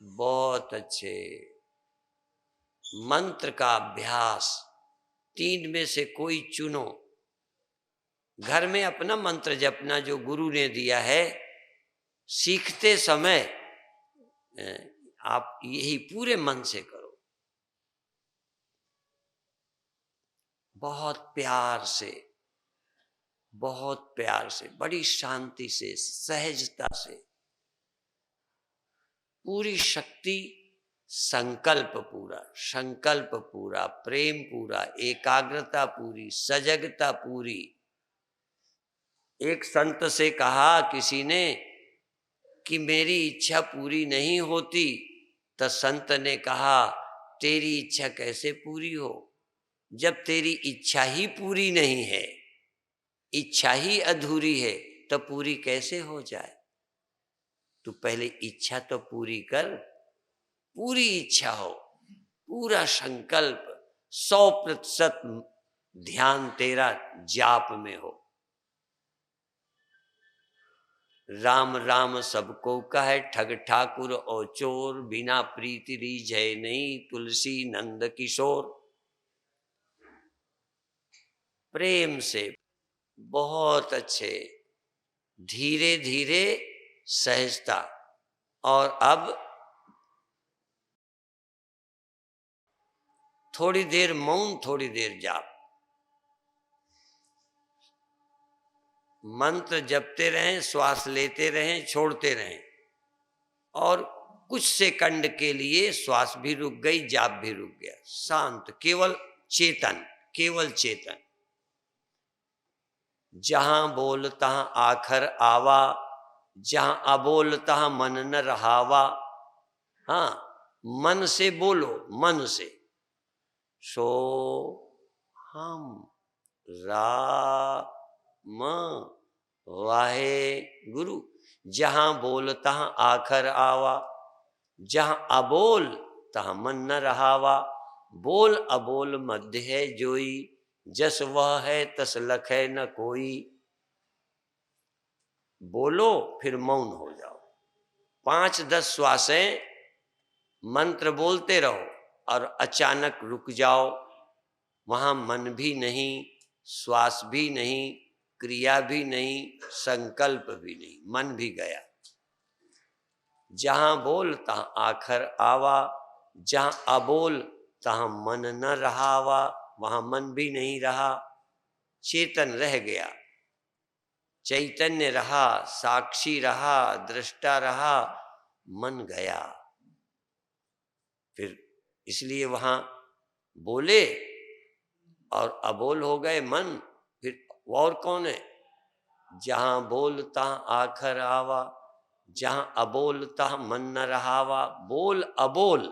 बहुत अच्छे। मंत्र का अभ्यास, तीन में से कोई चुनो। घर में अपना मंत्र जपना जो गुरु ने दिया है, सीखते समय आप यही पूरे मन से करो, बहुत प्यार से, बहुत प्यार से, बड़ी शांति से, सहजता से, पूरी शक्ति, संकल्प पूरा, प्रेम पूरा, एकाग्रता पूरी, सजगता पूरी। एक संत से कहा किसी ने कि मेरी इच्छा पूरी नहीं होती, तो संत ने कहा तेरी इच्छा कैसे पूरी हो, जब तेरी इच्छा ही पूरी नहीं है, इच्छा ही अधूरी है, तो पूरी कैसे हो जाए। तू पहले इच्छा तो पूरी कर, पूरी इच्छा हो, पूरा संकल्प, 100% ध्यान तेरा जाप में हो। राम राम सबको कहे, ठग ठाकुर और चोर, बिना प्रीति रीझै नहीं, तुलसी नंद किशोर। प्रेम से, बहुत अच्छे, धीरे धीरे, सहजता। और अब थोड़ी देर मौन, थोड़ी देर जाप। मंत्र जपते रहें, श्वास लेते रहें, छोड़ते रहें, और कुछ सेकंड के लिए श्वास भी रुक गई, जाप भी रुक गया, शांत, केवल चेतन, केवल चेतन। जहां बोल तहां आखर आवा, जहां अबोल तहां मन न रहावा। हाँ, मन से बोलो, मन से, सो हम राम वाहे गुरु। जहां बोल तहां आखर आवा, जहां अबोल तहां मन न रहावा। बोल अबोल मध्य है जोई, जस वह है तस लखै न कोई। बोलो फिर मौन हो जाओ, 5-10 श्वासें मंत्र बोलते रहो, और अचानक रुक जाओ। वहां मन भी नहीं, श्वास भी नहीं, क्रिया भी नहीं, संकल्प भी नहीं, मन भी गया। जहां बोल तहां आखर आवा, जहां अबोल तहां मन न रहावा। वहां मन भी नहीं रहा, चेतन रह गया, चैतन्य रहा, साक्षी रहा, दृष्टा रहा, मन गया। फिर इसलिए वहां बोले और अबोल हो गए मन। फिर और कौन है? जहां बोल तहां आखर आवा, जहां अबोल तहां मन न रहावा। बोल अबोल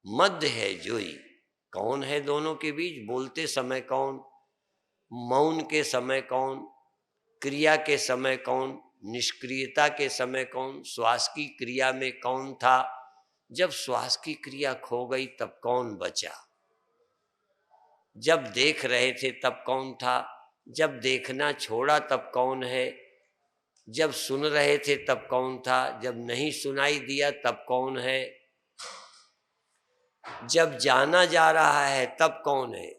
मध्य है जोई। कौन है दोनों के बीच? बोलते समय कौन, मौन के समय कौन, क्रिया के समय कौन, निष्क्रियता के समय कौन, श्वास की क्रिया में कौन था? जब श्वास की क्रिया खो गई तब कौन बचा? जब देख रहे थे तब कौन था? जब देखना छोड़ा तब कौन है? जब सुन रहे थे तब कौन था? जब नहीं सुनाई दिया तब कौन है? जब जाना जा रहा है तब कौन है?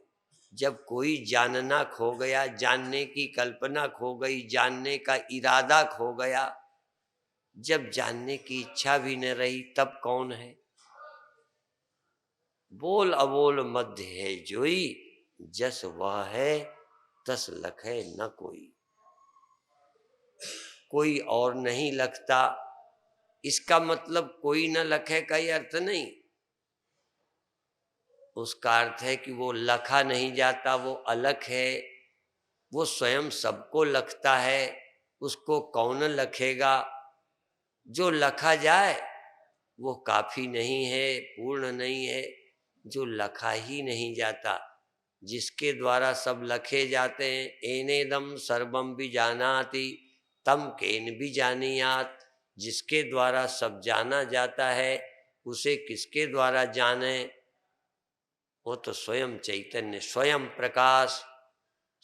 जब कोई जानना खो गया, जानने की कल्पना खो गई, जानने का इरादा खो गया, जब जानने की इच्छा भी न रही तब कौन है? बोल अबोल मध्य है जोई, जस वह है तस लखै न कोई। कोई और नहीं लखता, इसका मतलब कोई न लखे का ही अर्थ नहीं। उसका अर्थ है कि वो लखा नहीं जाता, वो अलग है, वो स्वयं सबको लखता है, उसको कौन लखेगा? जो लखा जाए वो काफी नहीं है, पूर्ण नहीं है। जो लखा ही नहीं जाता, जिसके द्वारा सब लखे जाते हैं, एनेदम सर्वम भी जानाति तम केन भी जानियात। जिसके द्वारा सब जाना जाता है, उसे किसके द्वारा जाने? वो तो स्वयं चैतन्य, स्वयं प्रकाश।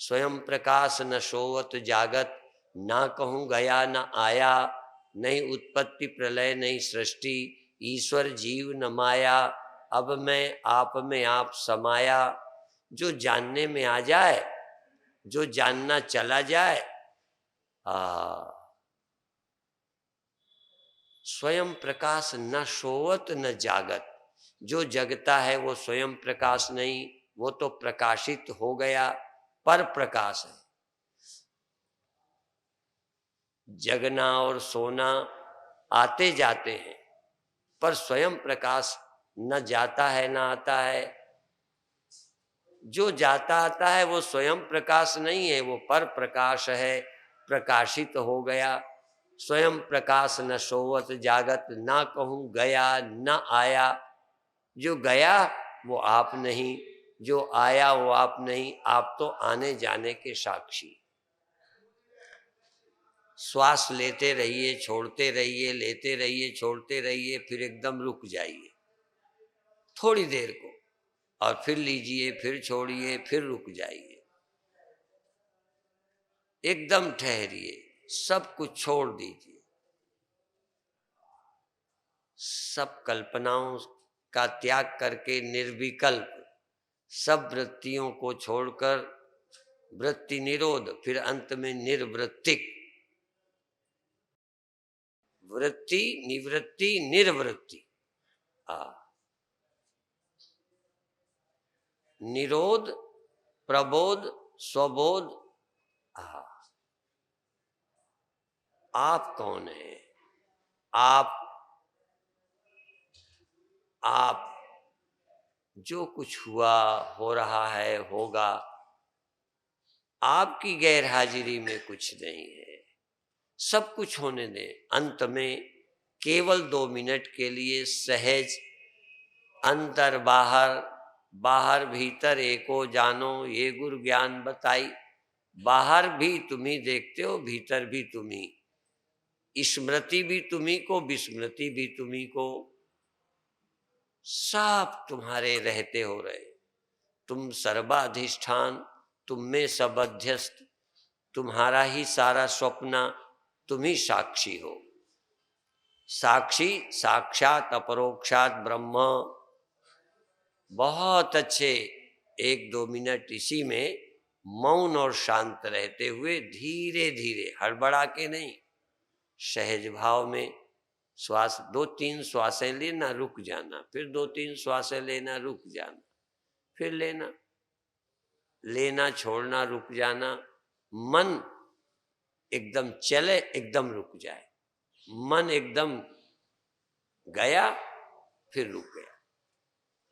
स्वयं प्रकाश न सोवत जागत, ना कहूँ गया न आया। नहीं उत्पत्ति प्रलय नहीं सृष्टि, ईश्वर जीव न माया। अब मैं आप में आप समाया। जो जानने में आ जाए जो जानना चला जाए, स्वयं प्रकाश न सोवत न जागत। जो जगता है वो स्वयं प्रकाश नहीं, वो तो प्रकाशित हो गया, पर प्रकाश है। जगना और सोना आते जाते हैं, पर स्वयं प्रकाश न जाता है न आता है। जो जाता आता है वो स्वयं प्रकाश नहीं है, वो पर प्रकाश है, प्रकाशित हो गया। स्वयं प्रकाश न सोवत जागत, ना कहूँ गया न आया। जो गया वो आप नहीं, जो आया वो आप नहीं, आप तो आने जाने के साक्षी। श्वास लेते रहिए, छोड़ते रहिए, लेते रहिए, छोड़ते रहिए, फिर एकदम रुक जाइए थोड़ी देर को, और फिर लीजिए, फिर छोड़िए, फिर रुक जाइए, एकदम ठहरिए, सब कुछ छोड़ दीजिए। सब कल्पनाओं का त्याग करके निर्विकल्प, सब वृत्तियों को छोड़कर वृत्ति निरोध, फिर अंत में निर्वृत्तिक। वृत्ति, निवृत्ति, निर्वृत्ति। निरोध, प्रबोध, स्वबोध। आप कौन है? आप जो कुछ हुआ, हो रहा है, होगा, आपकी गैर हाजिरी में कुछ नहीं है। सब कुछ होने दें। अंत में केवल 2 मिनट के लिए सहज अंतर बाहर, बाहर भीतर एको जानो, ये गुरु ज्ञान बताई। बाहर भी तुम्ही देखते हो, भीतर भी तुम्ही, स्मृति भी तुम्ही को, विस्मृति भी तुम्ही को, सब तुम्हारे रहते हो रहे। तुम सर्वाधिष्ठान, तुम में सब अध्यस्त, तुम्हारा ही सारा स्वप्न, तुम ही साक्षी हो। साक्षी साक्षात अपरोक्षात ब्रह्म। बहुत अच्छे 1-2 मिनट इसी में मौन और शांत रहते हुए धीरे धीरे, हड़बड़ा के नहीं, सहज भाव में श्वास 2-3 श्वासें लेना, रुक जाना, फिर 2-3 श्वासें लेना, रुक जाना, फिर लेना, लेना, छोड़ना, रुक जाना। मन एकदम चले, एकदम रुक जाए। मन एकदम गया, फिर रुक गया।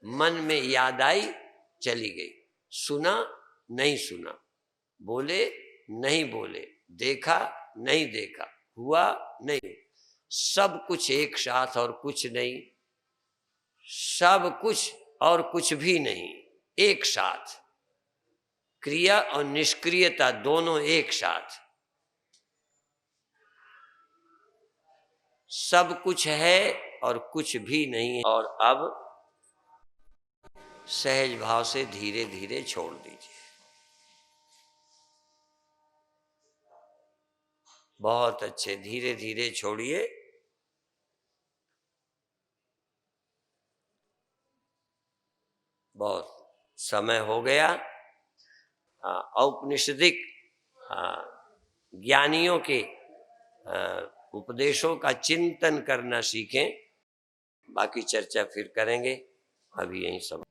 मन में याद आई, चली गई। सुना, नहीं सुना, बोले, नहीं बोले, देखा, नहीं देखा, हुआ, नहीं, सब कुछ एक साथ और कुछ नहीं, सब कुछ और कुछ भी नहीं, एक साथ। क्रिया और निष्क्रियता दोनों एक साथ। सब कुछ है और कुछ भी नहीं। और अब सहज भाव से धीरे धीरे छोड़ दीजिए। बहुत अच्छे, धीरे धीरे छोड़िए। बहुत समय हो गया। औपनिषदिक ज्ञानियों के उपदेशों का चिंतन करना सीखें। बाकी चर्चा फिर करेंगे। अभी यहीं सब।